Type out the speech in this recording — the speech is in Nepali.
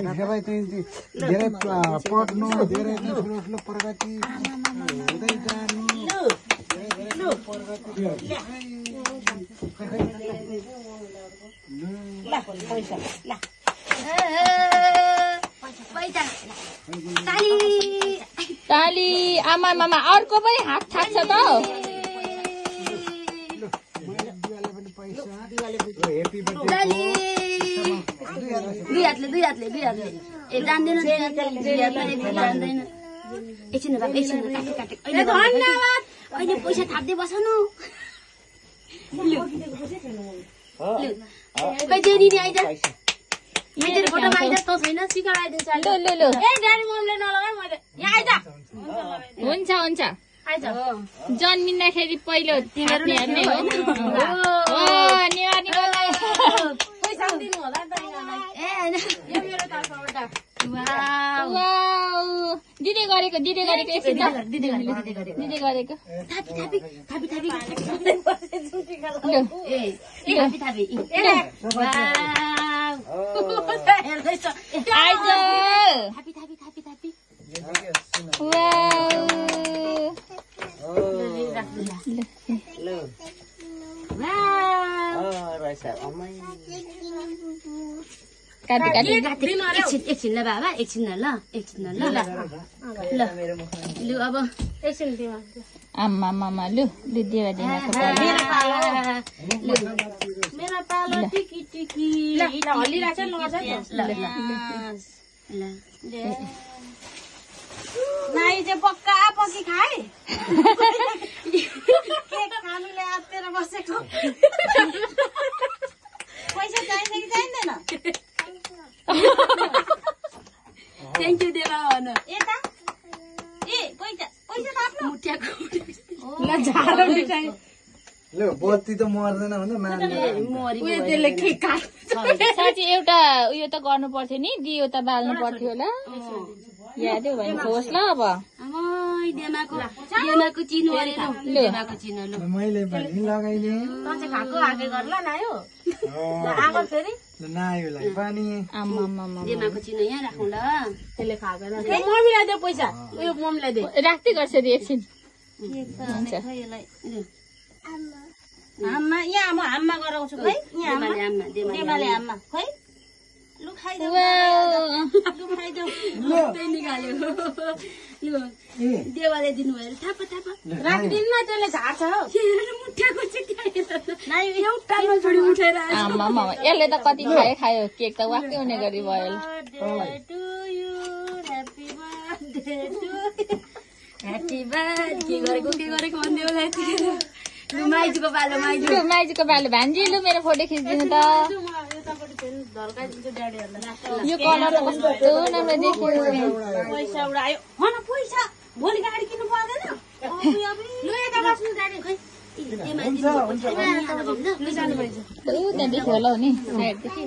धेरै पढ्नु धेरै ठुलो प्रगति हुँदै जानु ताली आमा मामा अर्को पनि हात थाक्छ त दुई हातले ए जान्दैन एकछिन बाबा एकछिन काटे अहिले पैसा थाप्दै बस न दिदी आइज मेरो फोटोमा आइज त छैन सिकार आइदिन्छ ए ड्याडी मम्मीले नलगाए मैले यहाँ आइज हुन्छ हुन्छ जन्मिँदाखेरि पहिलो तिमीहरू हेर्ने हो नेवारी बोलायो पैसा दिनु होला नि त ए हैन यो मेरो तर्फबाट वाउ दिदी गरेको एकछिन दिदी गरेको थापी एकछिन ल बाबा एकछिन ल अब एकछिन आमा मामा लु देवा दिमाको मेरो पालो टिकी टिकी हल्लिरहेछ नाइ चाहिँ पक्का पकी खाए केक खानुले आत्तेर बसेको पैसा चाहिन्छ कि चाहिँदैन थ्याङ्क यू देवा भन यता ए पैसा थाप्नु मुठ्याको ल झालो मिठाई ल बत्ती त मर्दैन भने त्यसले केक काट्छ साँच्ची एउटा उयो त गर्नु पर्थ्यो नि दियो त बाल्नु पर्थ्यो होला यादै भने होस् ल अब देमाको चिनो अरे देमाको चिनो ल मैले पनि लगाइदिएँ त चाहिँ खाएको हाके गर्ला नायो आगो फेरि नायोलाई पनि देमाको चिनो यहाँ राखौँ ल त्यसले खाएको मम्मीलाई दे पैसा उयो मम्मीलाई दे राख्दै गर्छ नि एकछिन हाममा यहाँ म हाममा गराउँछु खै यहाँ देमाले हाममा खै लु खाइदेऊ निकाल्यो देवाले दिनुभयो थाप राखिदिनु न त्यसले झार्छ हौ मुठ्याको चाहिँ एउटामा छोडी उठेर यसले त कति खायो केक त वाक्कै हुने गरी भयो ह्याप्पी बर्थडे के गरेको भन्दै माइजूको बालो भान्जी लु मेरो फोटो खिचिदिनु त यो कलर त कस्तो राम्रो देखियो पैसा उडायो पैसा भोलि गाडी किन्नु पर्दैन त्यहाँ देखियो होला नि साइडदेखि